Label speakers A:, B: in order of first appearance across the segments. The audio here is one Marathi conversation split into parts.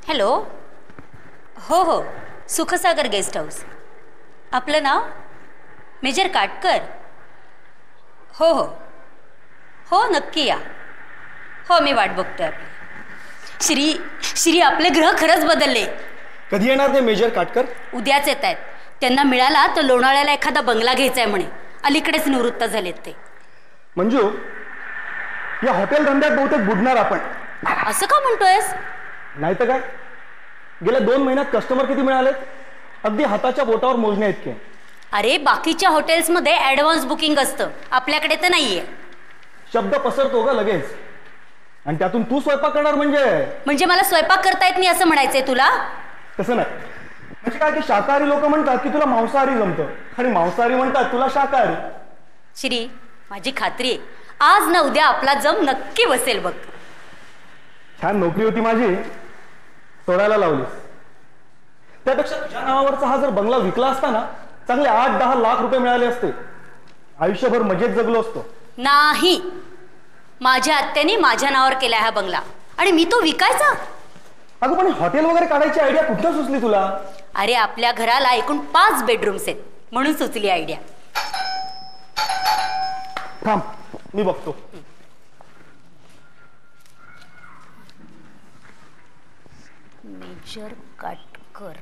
A: हॅलो. हो हो, सुखसागर गेस्ट हाऊस. आपलं नाव मेजर काटकर. हो हो हो, नक्की या. हो, मी वाट बघतोय आपली. श्री श्री आपले ग्रह खरंच बदलले.
B: कधी येणार ते मेजर काटकर?
A: उद्याच येत आहेत. त्यांना मिळाला तर लोणावळ्याला एखादा बंगला घ्यायचा आहे म्हणे. अलीकडेच निवृत्त झालेत ते.
B: मंजू, या हॉटेल धंद्यात बहुतेक बुडणार आपण.
A: असं का म्हणतोयस?
B: नाही तर काय, गेल्या 2 महिन्यात कस्टमर किती मिळालेत? अगदी हाताच्या बोटावर मोजणे इतके.
A: अरे, बाकीच्या हॉटेल्समध्ये ऍडव्हान्स बुकिंग असतं, आपल्याकडे तर नाहीये.
B: शब्द पसरतो ग लगेच. आणि त्यातून तू स्वयंपाक करणार म्हणजे
A: मला स्वयंपाक करता येत नाही असं म्हणायचंय तुला?
B: तसं नाही. म्हणजे काय की शाकाहारी लोक म्हणतात की तुला मांसाहारी जमतं आणि मांसाहारी म्हणतात तुला शाकाहारी.
A: श्री, माझी खात्री आहे आज ना उद्या आपला जम नक्की बसेल बघ.
B: छान नोकरी होती माझी, सोडायला लावलीस. त्यापेक्षा तुझ्या नावावरचा हा जर बंगला विकला असता ना, चांगले 8-10 लाख रुपये मिळाले असते. आयुष्यभर मजेत जगलो असतो.
A: नाही, माझ्या आत्याने माझ्या नावावर केला हा बंगला आणि मी तो विकायचा.
B: अगं पण हॉटेल वगैरे काढायची आयडिया कुठं सुचली तुला?
A: अरे, आपल्या घराला एकूण 5 बेडरूम्स आहेत म्हणून सुचली आयडिया.
B: थांब, मी बघतो.
A: मेजर काटकर.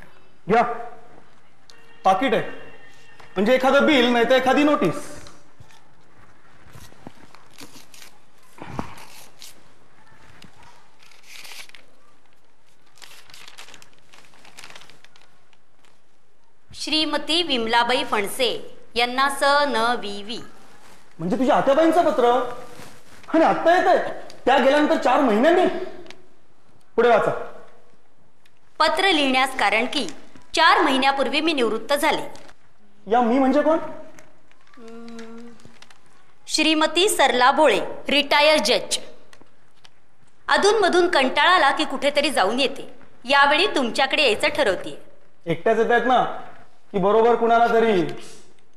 B: घ्या, पाकिट आहे. म्हणजे एखादं बिल नाही तर एखादी नोटीस.
A: श्रीमती विमलाबाई फणसे यांना स.न.वी.वी.
B: म्हणजे तुझ्या आत्याबाईंचं पत्र. आणि आत्ता येत आहे, त्या गेल्यानंतर 4 महिन्यांनी. पुढे वाचा.
A: पत्र लिहिण्यास कारण की 4 महिन्यापूर्वी मी निवृत्त झाले.
B: या मी म्हणजे कोण?
A: श्रीमती सरला भोळे, रिटायर जज. अधूनमधून कंटाळा आला की कुठेतरी जाऊन येते. यावेळी तुमच्याकडे यायचं ठरवते.
B: एकट्याच येत आहेत ना की बरोबर कुणाला तरी?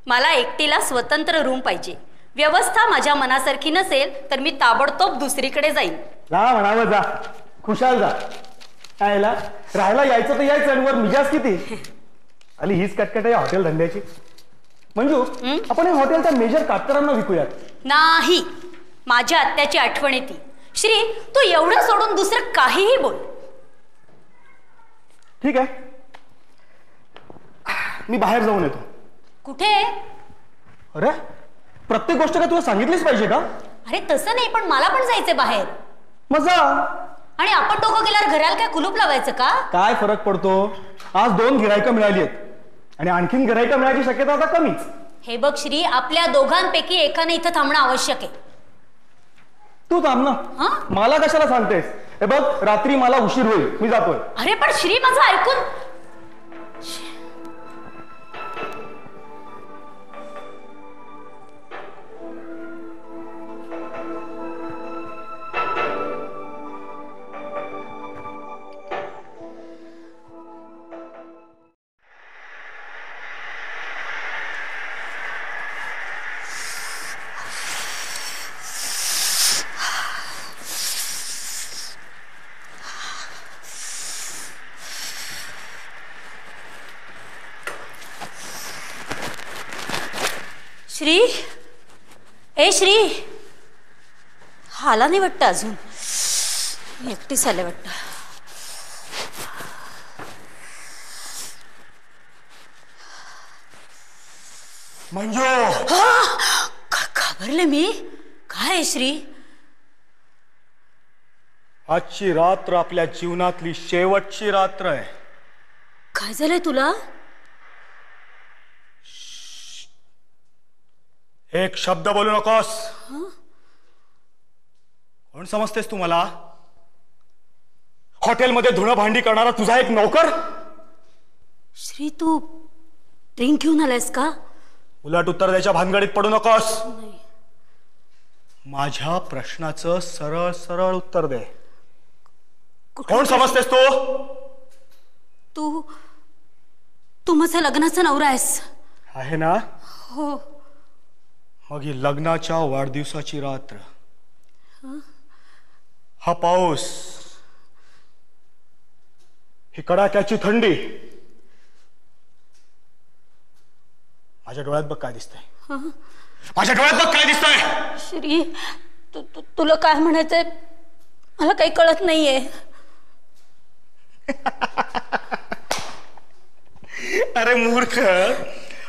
A: मला एकटीला स्वतंत्र रूम पाहिजे. व्यवस्था माझ्या मनासारखी नसेल तर मी ताबडतोब दुसरीकडे जाईन.
B: जा म्हणावं, जा, खुशाल जा. कायला राहायला यायचं तर यायचं, आणि वर मिजाज किती आली. हीच कटकट आहे हॉटेल धंद्याची. मंजू, आपण हे हॉटेल त्या मेजर काटकरांना विकूयात.
A: नाही, माझ्या आत्याची आठवण येते. श्री, तू एवढं सोडून दुसरं काहीही बोल.
B: ठीक आहे, मी बाहेर जाऊन येतो.
A: कुठे?
B: अरे, प्रत्येक गोष्ट काय तुला सांगितलीच पाहिजे का?
A: अरे तसं नाही, पण मला पण जायचंय बाहेर.
B: मग जा.
A: आणि आपण दोघं गेल्यावर घराला काय कुलूप लावायचं का?
B: काय फरक पडतो? आज 2 गिरायकं मिळाली आहेत आणि आणखीन गिरायकं मिळायची शक्यता आता कमीच.
A: हे बघ श्री, आपल्या दोघांपैकी एकाने इथं थांबणं आवश्यक आहे.
B: तू थांब ना. मला कशाला सांगतेस? हे बघ, रात्री मला उशीर होईल, मी जातोय.
A: अरे पण श्री, माझं ऐकून. श्री, ए श्री, आला नाही वाटतं अजून. एकटीच आले वाटतं.
B: मंजू,
A: घाबरले मी. काय श्री?
B: आजची रात्र आपल्या जीवनातली शेवटची रात्र आहे.
A: काय झालंय तुला?
B: एक शब्द बोलू नकोस. कोण समजतेस तू मला? हॉटेलमध्ये धुणं भांडी करणारा तुझा एक नोकर?
A: श्री, तू ड्रिंक घेऊन आलायस का?
B: उलट उत्तर द्यायच्या भानगडीत पडू नकोस. माझ्या प्रश्नाचं सरळ सरळ उत्तर दे. कोण समजतेस तू?
A: तू तू माझा लग्नाचा नवरा आहेस.
B: आहे ना?
A: हो.
B: मग ही लग्नाच्या वाढदिवसाची रात्र, हा पाऊस, ही कडाक्याची थंडी माझ्या डोळ्यात बघ काय दिसतंय. माझ्या डोळ्यात बघ काय दिसतंय.
A: श्री, तुला काय म्हणायचंय मला काही कळत नाहीये.
B: अरे मूर्ख,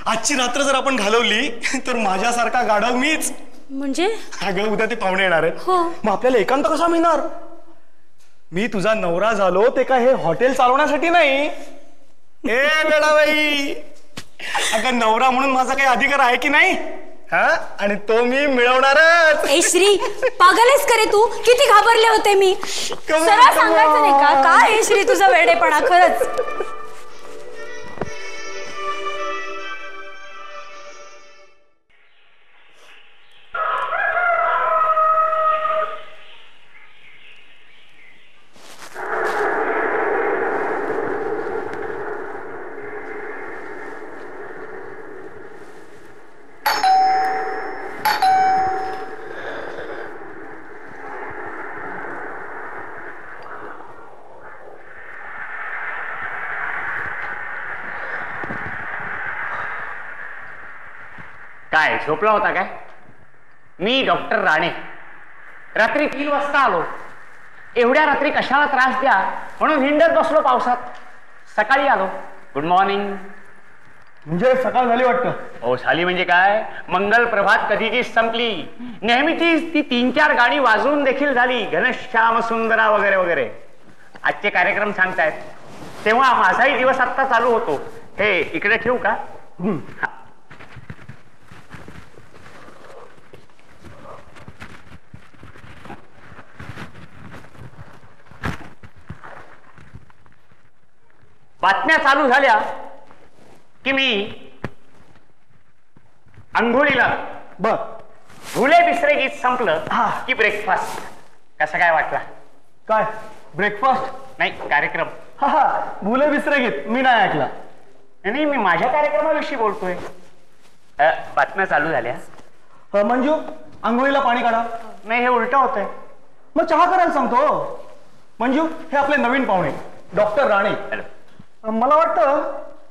B: आजची रात्र जर आपण घालवली तर माझ्यासारखा गाढव मीच.
A: म्हणजे?
B: अगं उद्या ते पाहुणे येणार आहेत.
A: हो.
B: मग आपल्याला एकांत कसा मिळणार? मी तुझा नवरा झालो ते काय हे हॉटेल चालवण्यासाठी नाही. ए बेडाबाई, अगं नवरा म्हणून माझा काही अधिकार आहे की नाही? हा, आणि तो मी मिळवणारच.
A: ए श्री, पागलेस करे तू? किती घाबरले होते मी. सरळ सांगायचं नाही का? काय हे श्री तुझा वेडेपणा खरंच.
C: काय झोपला होता काय? मी डॉक्टर राणे रात्री 3 वाजता आलो. एवढ्या रात्री कशाला त्रास द्या म्हणून हिंडत बसलो पावसात. सकाळी आलो. Good morning.
B: म्हणजे सकाळ झाली वाटतं.
C: हो झाली म्हणजे काय, मंगल प्रभात कधीचीच संपली. नेहमीचीच ती 3-4 गाणी वाजवून देखील झाली. घनश्याम सुंदरा वगैरे वगैरे. आजचे कार्यक्रम सांगतायत तेव्हा माझाही दिवस आत्ता चालू होतो. हे इकडे ठेवू का? बातम्या चालू झाल्या की मी अंघोळीला.
B: बर.
C: भुले बिसरे गीत संपलं की ब्रेकफास्ट. कसा काय वाटला?
B: काय ब्रेकफास्ट?
C: नाही, कार्यक्रम.
B: हा, भुले बिसरे गीत मी नाही ऐकला.
C: नाही, मी माझ्या कार्यक्रमाविषयी बोलतोय. बातम्या चालू झाल्या.
B: मंजू, अंघोळीला पाणी काढा.
C: नाही, हे उलट होतंय.
B: मग चहा करायला सांगतो. मंजू, हे आपले नवीन पाहुणे डॉक्टर राणे. मला वाटतं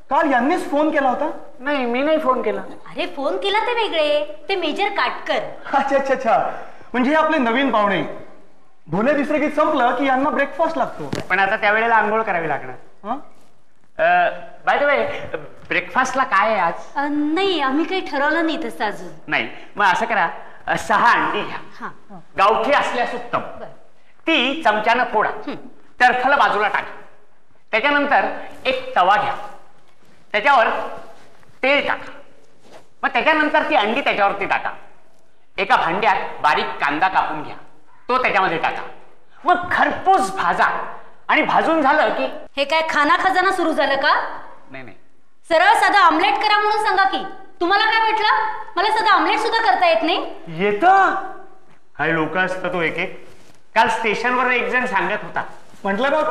B: काल यांनीच फोन केला होता.
C: नाही, मी नाही फोन केला.
A: अरे फोन केला ते वेगळे, ते मेजर काटकर.
B: अच्छा अच्छा अच्छा, म्हणजे हे आपले नवीन पाहुणे. भुले बिसरे गीत संपलं की यांना ब्रेकफास्ट लागतो.
C: पण आता त्यावेळेला आंघोळ करावी लागणार. बाय द वे, ब्रेकफास्टला काय आहे आज?
A: नाही, आम्ही काही ठरवलं नाही तसं अजून.
C: नाही, मग असं करा, 6 अंडी घ्या. गावठी असल्यास उत्तम. ती चमच्यानं फोडा. टरफल बाजूला टाका. त्याच्यानंतर एक तवा घ्या. त्याच्यावर तेल टाका. मग त्याच्यानंतर ती अंडी त्याच्यावरती टाका. एका भांड्यात बारीक कांदा कापून घ्या. तो त्याच्यामध्ये टाका. मग खरपूस भाजा. आणि भाजून झालं की.
A: हे काय खाना खजाना सुरू झालं का?
C: नाही नाही,
A: सरळ साधा ऑमलेट करा म्हणून सांगा की. तुम्हाला काय वाटलं मला साधा ऑमलेट सुद्धा करता येत नाही?
C: येतं. हा लोक असतं तो एक एक. काल स्टेशनवर एक जण सांगत होता.
B: म्हटलं ना